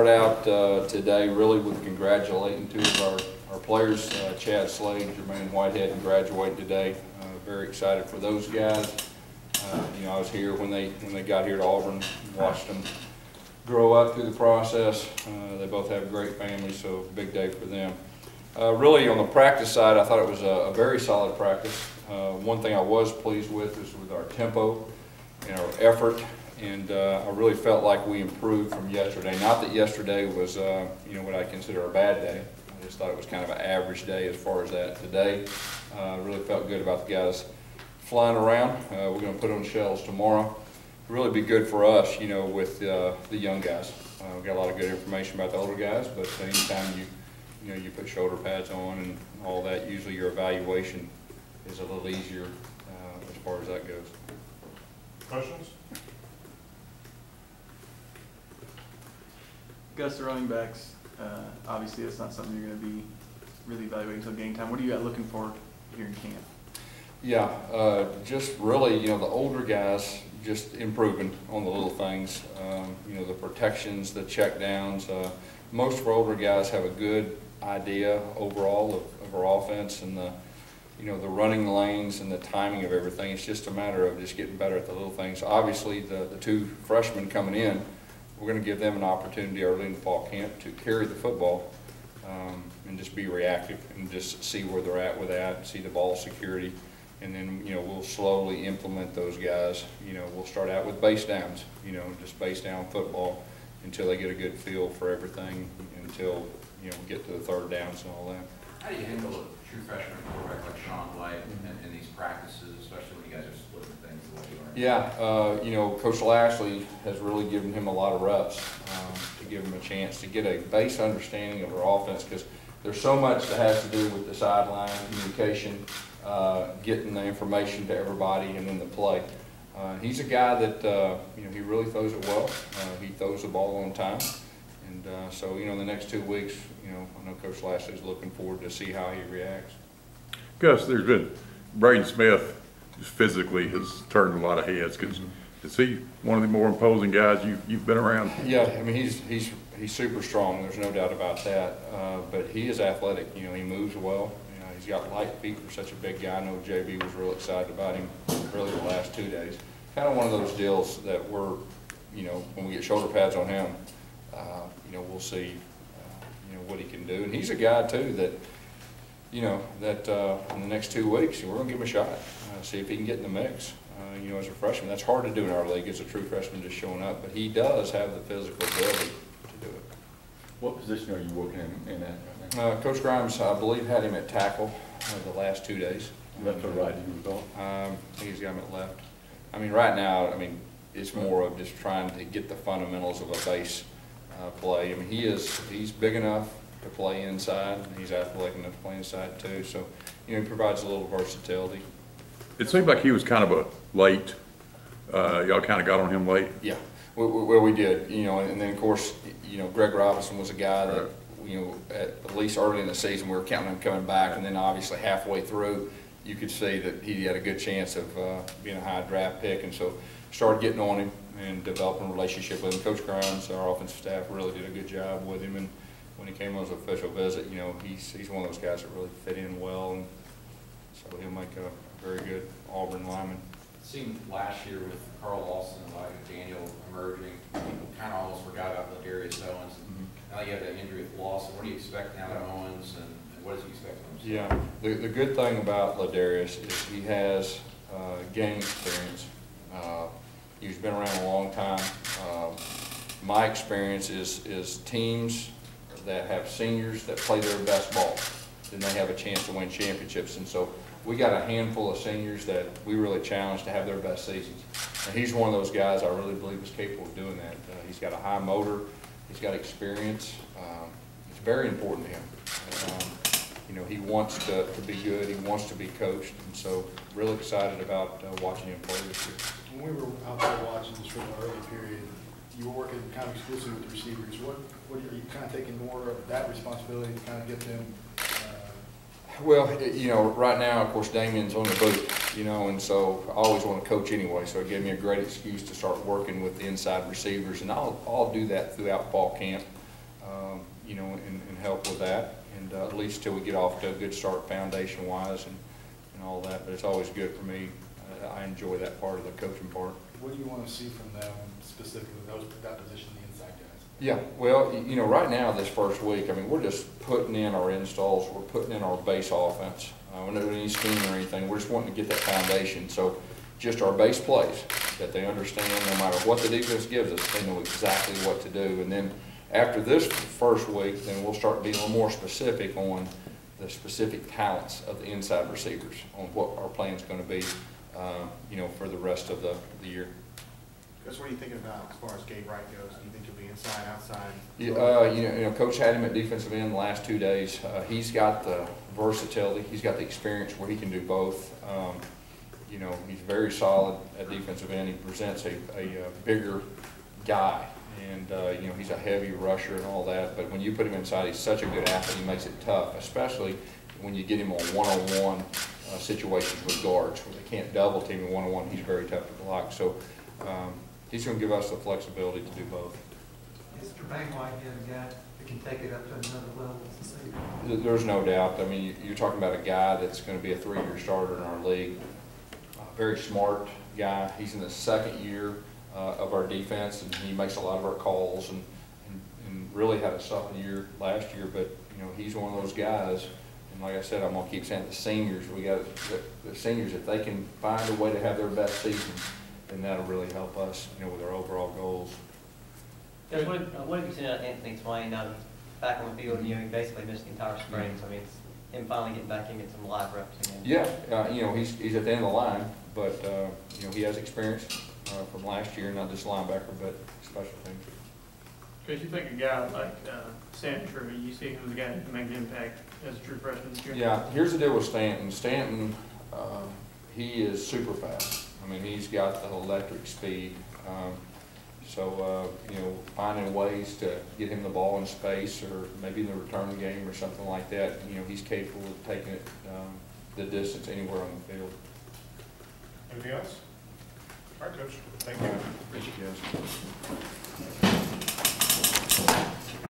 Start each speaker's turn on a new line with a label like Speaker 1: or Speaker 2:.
Speaker 1: start out today really with congratulating two of our players, Chad Slade and Jermaine Whitehead, and graduating today. Very excited for those guys. You know, I was here when they got here to Auburn, watched them grow up through the process. They both have great families, so big day for them. Really, on the practice side, I thought it was a very solid practice. One thing I was pleased with is with our tempo and our effort, and I really felt like we improved from yesterday. Not that yesterday was, you know, what I consider a bad day. I just thought it was kind of an average day as far as that. Today, really felt good about the guys flying around. We're going to put on shells tomorrow. Really be good for us, you know, with the young guys. We've got a lot of good information about the older guys, but anytime you put shoulder pads on and all that, usually your evaluation is a little easier as far as that goes.
Speaker 2: Questions?
Speaker 3: Gus, the running backs, obviously that's not something you're going to be really evaluating until game time. What are you got looking for here in camp?
Speaker 1: Yeah, just really, you know, the older guys just improving on the little things. You know, the protections, the check downs. Most of our older guys have a good idea overall of our offense and the, you know, the running lanes and the timing of everything. It's just a matter of just getting better at the little things. Obviously, the two freshmen coming in, we're going to give them an opportunity early in the fall camp to carry the football and just be reactive and just see where they're at with that, see the ball security. And then, you know, we'll slowly implement those guys. You know, we'll start out with base downs, you know, just base down football until they get a good feel for everything, until, you know, we get to the third downs and all that.
Speaker 4: How do you handle a true freshman quarterback like Sean White in these practices, especially when you guys are splitting things the way you are?
Speaker 1: Yeah, you know, Coach Lashley has really given him a lot of reps to give him a chance to get a base understanding of our offense, because there's so much that has to do with the sideline communication, getting the information to everybody, and then the play. He's a guy that, you know, he really throws it well. He throws the ball on time. And so, you know, in the next 2 weeks, you know, I know Coach Lashley's looking forward to see how he reacts.
Speaker 5: Gus, there's been Braden Smith just physically has turned a lot of heads. Is he one of the more imposing guys you've been around?
Speaker 1: Yeah, I mean, he's super strong. There's no doubt about that. But he is athletic. You know, he moves well. You know, he's got light feet for such a big guy. I know JB was real excited about him really the last 2 days. Kind of one of those deals that we're, you know, when we get shoulder pads on him, you know, we'll see, you know, what he can do. And he's a guy too that, you know, that in the next 2 weeks we're going to give him a shot, see if he can get in the mix. You know, as a freshman, that's hard to do in our league as a true freshman just showing up, but he does have the physical ability to do it.
Speaker 6: What position are you working in that right now?
Speaker 1: Coach Grimes, I believe, had him at tackle the last 2 days.
Speaker 6: Left or right, you was on?
Speaker 1: I think he's got him at left. I mean, right now, I mean, it's more of just trying to get the fundamentals of a base play. I mean, he's big enough to play inside, and he's athletic enough to play inside too. So, you know, he provides a little versatility.
Speaker 5: It seemed like he was kind of a late. Y'all kind of got on him late.
Speaker 1: Yeah, well, we did. You know, and then of course, you know, Greg Robinson was a guy that, you know, at least early in the season we were counting him coming back, and then obviously halfway through, you could see that he had a good chance of being a high draft pick, and so started getting on him and developing a relationship with him. Coach Grimes, our offensive staff, really did a good job with him, and when he came on his official visit, you know, he's one of those guys that really fit in well, and so he'll make a very good Auburn lineman.
Speaker 4: It seemed last year with Carl Lawson and like Daniel emerging, people kind of almost forgot about Ladarius Owens. Now you have that injury with Lawson. What do you expect now of Owens, and what does he expect from himself?
Speaker 1: Yeah, the good thing about Ladarius is he has game experience. He's been around a long time. My experience is teams that have seniors that play their best ball, then they have a chance to win championships. And so we got a handful of seniors that we really challenged to have their best seasons. And he's one of those guys I really believe is capable of doing that. He's got a high motor. He's got experience. It's very important to him. You know, he wants to be good. He wants to be coached. And so really excited about watching him play this year.
Speaker 7: When we were out there watching this from the early period, you were working kind of exclusively with the receivers. What are you kind of taking more of that responsibility to kind of get them?
Speaker 1: Well, you know, right now, of course, Damien's on the boot, you know, and so I always want to coach anyway, so it gave me a great excuse to start working with the inside receivers, and I'll do that throughout fall camp. you know, and help with that, and at least till we get off to a good start foundation-wise and all that. But it's always good for me. I enjoy that part of the coaching part.
Speaker 7: What do you want to see from them specifically, that position, the inside guys?
Speaker 1: Yeah, well, you know, right now, this first week, I mean, we're just putting in our installs, we're putting in our base offense. We're not doing any scheming or anything, we're just wanting to get that foundation. So just our base plays, that they understand no matter what the defense gives us, they know exactly what to do. And then after this first week, then we'll start being a little more specific on the specific talents of the inside receivers, on what our plan's going to be, you know, for the rest of the year.
Speaker 8: Gus, what are you thinking about as far as Gabe Wright goes? Do you think he'll be inside, outside?
Speaker 1: You know, Coach had him at defensive end the last 2 days. He's got the versatility. He's got the experience where he can do both. You know, he's very solid at defensive end. He presents a bigger guy, and you know, he's a heavy rusher and all that. But when you put him inside, he's such a good athlete. He makes it tough, especially when you get him on one-on-one situations with guards where they can't double team him one-on-one. He's very tough to block. So he's going to give us the flexibility to do both.
Speaker 9: Is Jermaine Whitehead a guy that can take it up to another level?
Speaker 1: There's no doubt. I mean, you're talking about a guy that's going to be a 3-year starter in our league. Very smart guy. He's in the 2nd year of our defense, and he makes a lot of our calls, and really had a solid year last year. But you know, he's one of those guys. And like I said, I'm going to keep saying the seniors. We got the seniors. If they can find a way to have their best season, then that'll really help us, you know, with our overall goals.
Speaker 10: Just what have you seen out of Anthony Swain back on the field? You know, he basically missed the entire spring. So I mean, it's him finally getting back in, getting some live reps again.
Speaker 1: Yeah, you know, he's at the end of the line, but you know, he has experience from last year, not just linebacker, but special teams.
Speaker 3: Because you think a guy like Stanton True, you see him as a guy that can make an impact as a true freshman this year?
Speaker 1: Yeah, here's the deal with Stanton. Stanton, he is super fast. I mean, he's got the electric speed. So, you know, finding ways to get him the ball in space, or maybe in the return game or something like that, you know, he's capable of taking it the distance anywhere on the field.
Speaker 2: Anything else? All right, Coach. Thank you.
Speaker 1: Thank you, guys.